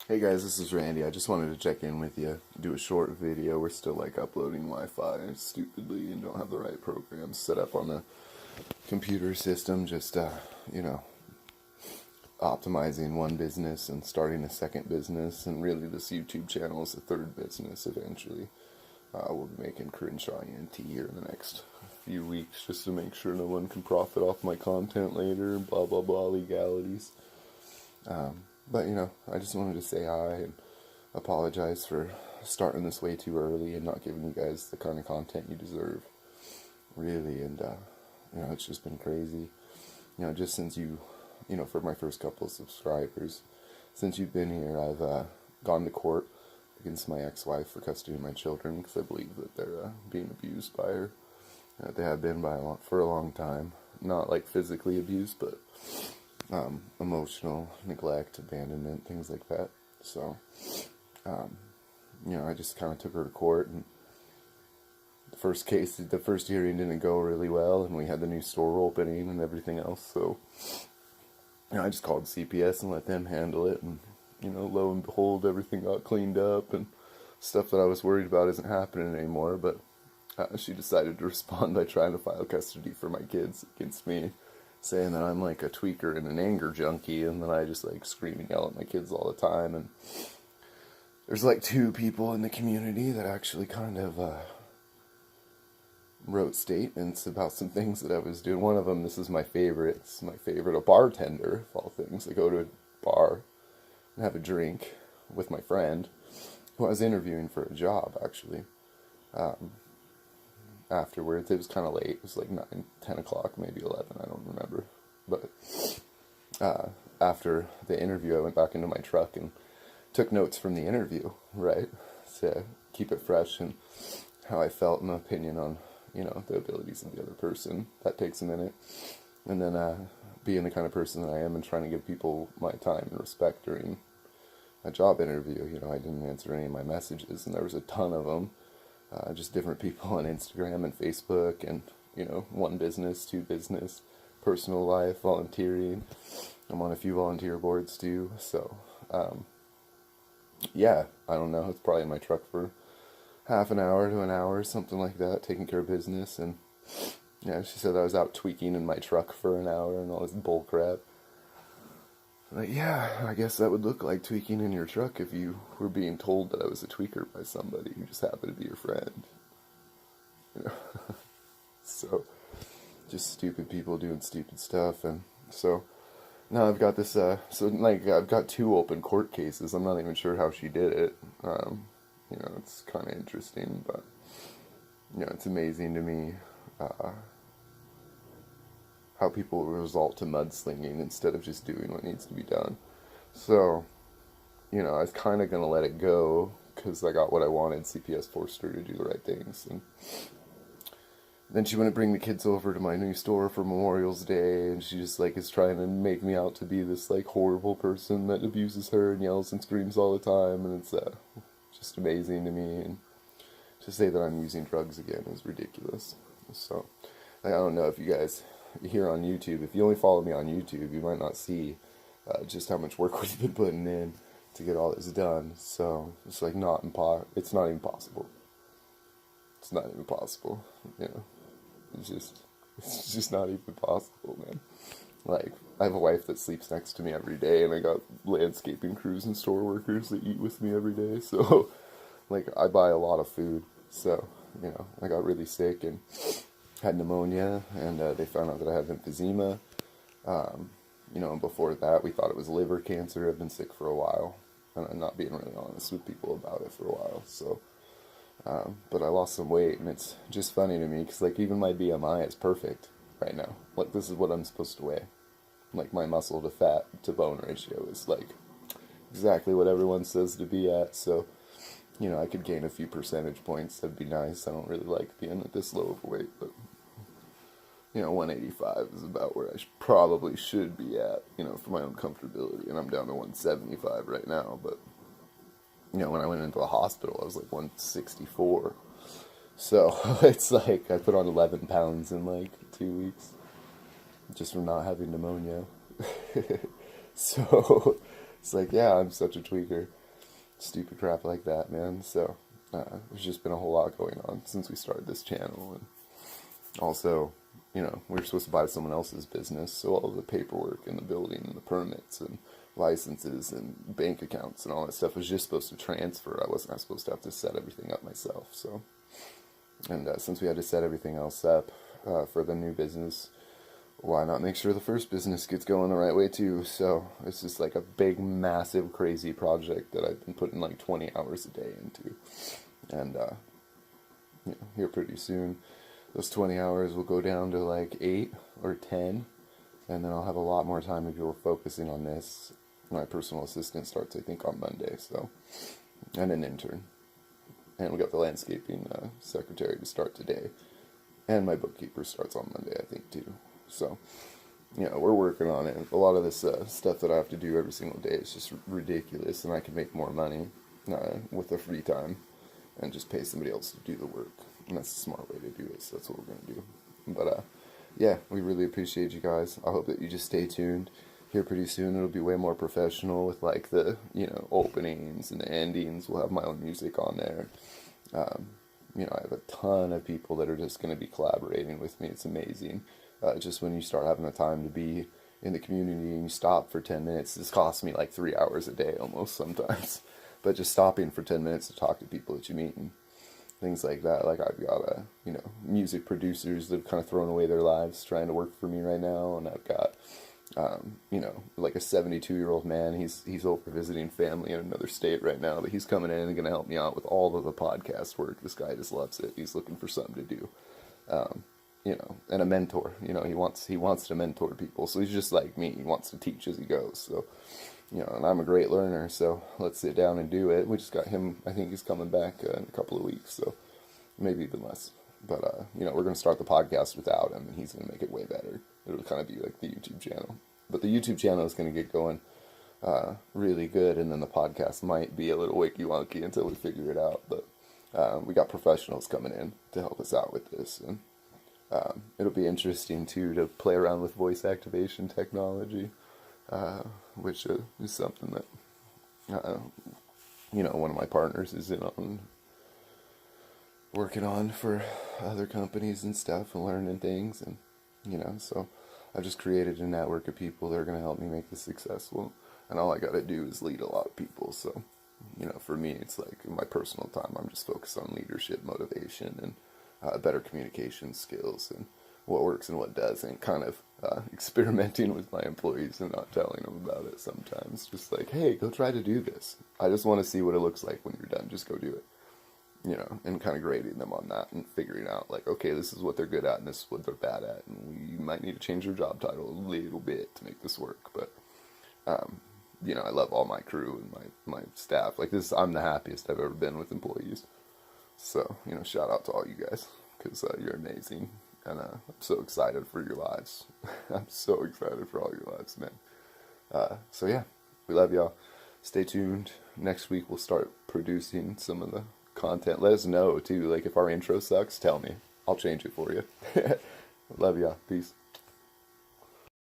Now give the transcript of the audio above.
Hey guys, this is Randy. I just wanted to check in with you, do a short video. We're still like uploading Wi-Fi stupidly and don't have the right programs set up on the computer system. Just, optimizing one business and starting a second business. And really this YouTube channel is the third business eventually. We'll be making Crenshaw ENT here in the next few weeks just to make sure no one can profit off my content later, blah blah blah legalities. But I just wanted to say hi and apologize for starting this way too early and not giving you guys the kind of content you deserve, really. And it's just been crazy. Just since for my first couple of subscribers, since you've been here, I've gone to court against my ex-wife for custody of my children because I believe that they're being abused by her. They have been for a long time, not like physically abused, but emotional neglect, abandonment, things like that. So, I just kind of took her to court, and the first hearing didn't go really well, and we had the new store opening and everything else. So, I just called CPS and let them handle it, and lo and behold, everything got cleaned up, and stuff that I was worried about isn't happening anymore. But she decided to respond by trying to file custody for my kids against me, saying that I'm like a tweaker and an anger junkie, and that I just like scream and yell at my kids all the time. And there's like two people in the community that actually kind of wrote statements about some things that I was doing. One of them, this is my favorite. It's my favorite, a bartender of all things. I go to a bar and have a drink with my friend, who I was interviewing for a job actually. Afterwards, it was kind of late. It was like 9, 10 o'clock, maybe 11, I don't remember. But after the interview, I went back into my truck and took notes from the interview, right? To keep it fresh and how I felt, my opinion on, the abilities of the other person. That takes a minute. And then being the kind of person that I am and trying to give people my time and respect during a job interview, I didn't answer any of my messages, and there was a ton of them. Just different people on Instagram and Facebook, and one business, two business, personal life, volunteering. I'm on a few volunteer boards too, so I don't know, it's probably in my truck for half an hour to an hour, something like that, taking care of business. And she said I was out tweaking in my truck for an hour and all this bull crap. Like, I guess that would look like tweaking in your truck if you were being told that I was a tweaker by somebody who just happened to be your friend. So, just stupid people doing stupid stuff. And so, now I've got this, I've got 2 open court cases. I'm not even sure how she did it. It's kind of interesting, but, it's amazing to me, how people resort to mudslinging instead of just doing what needs to be done. So, I was kind of going to let it go because I got what I wanted. CPS forced her to do the right things. And then she wouldn't bring the kids over to my new store for Memorial's Day, and she just is trying to make me out to be this horrible person that abuses her and yells and screams all the time. And it's just amazing to me. And to say that I'm using drugs again is ridiculous. So, I don't know if you guys here on YouTube, if you only follow me on YouTube, you might not see just how much work we've been putting in to get all this done. So it's it's not even possible. It's not even possible. It's just not even possible, man. I have a wife that sleeps next to me every day, and I got landscaping crews and store workers that eat with me every day. So I buy a lot of food. So I got really sick and had pneumonia, and they found out that I had emphysema. And before that, we thought it was liver cancer. I've been sick for a while, and I'm not being really honest with people about it for a while. So, but I lost some weight, and it's just funny to me because even my BMI is perfect right now. This is what I'm supposed to weigh. My muscle to fat to bone ratio is exactly what everyone says to be at. So, I could gain a few percentage points. That'd be nice. I don't really like being at this low of a weight, but 185 is about where I probably should be at, for my own comfortability. And I'm down to 175 right now. But, when I went into the hospital, I was 164. So it's I put on 11 pounds in 2 weeks just from not having pneumonia. So It's like, yeah, I'm such a tweaker. Stupid crap like that, man. So, there's just been a whole lot going on since we started this channel. And also, we were supposed to buy someone else's business, so all of the paperwork and the building and the permits and licenses and bank accounts and all that stuff was just supposed to transfer. I wasn't supposed to have to set everything up myself. So, and since we had to set everything else up for the new business, why not make sure the first business gets going the right way too? So it's just like a big, massive, crazy project that I've been putting like 20 hours a day into. And here pretty soon, those 20 hours will go down to like 8 or 10, and then I'll have a lot more time to be focusing on this. My personal assistant starts, I think, on Monday, so, and an intern. And we got the landscaping secretary to start today. And my bookkeeper starts on Monday, I think, too. So, we're working on it. A lot of this stuff that I have to do every single day is just ridiculous, and I can make more money with the free time and just pay somebody else to do the work. And that's a smart way to do it, so that's what we're going to do. But, yeah, we really appreciate you guys. I hope that you just stay tuned. Here pretty soon it'll be way more professional with, like, the, openings and the endings. We'll have my own music on there. I have a ton of people that are just going to be collaborating with me. It's amazing. Just when you start having the time to be in the community and you stop for 10 minutes, this costs me like 3 hours a day almost sometimes. But just stopping for 10 minutes to talk to people that you meet and things like that. Like I've got, music producers that have kind of thrown away their lives trying to work for me right now. And I've got, like a 72-year-old man. He's over visiting family in another state right now, but he's coming in and going to help me out with all of the podcast work. This guy just loves it. He's looking for something to do. And a mentor. He wants to mentor people. So he's just like me. He wants to teach as he goes. So, and I'm a great learner. So let's sit down and do it. We just got him. I think he's coming back in a couple of weeks. So maybe even less. But we're going to start the podcast without him, and he's going to make it way better. It'll kind of be like the YouTube channel. But the YouTube channel is going to get going really good, and then the podcast might be a little wonky until we figure it out. But we got professionals coming in to help us out with this, and it'll be interesting, too, to play around with voice activation technology, which is something that, one of my partners is in on working on for other companies and stuff and learning things. And, so I've just created a network of people that are going to help me make this successful. And all I got to do is lead a lot of people. So, for me, it's like in my personal time, I'm just focused on leadership, motivation, and better communication skills and what works and what doesn't, kind of experimenting with my employees and not telling them about it sometimes. Just like, hey, go try to do this. I just want to see what it looks like when you're done. Just go do it. And kind of grading them on that and figuring out, like, okay, this is what they're good at and this is what they're bad at. And we might need to change their job title a little bit to make this work. But, I love all my crew and my staff. Like, I'm the happiest I've ever been with employees. So, shout out to all you guys, because you're amazing, and I'm so excited for your lives. I'm so excited for all your lives, man. So yeah, we love y'all. Stay tuned. Next week we'll start producing some of the content. Let us know, too. Like, if our intro sucks, tell me. I'll change it for you. Love y'all. Peace.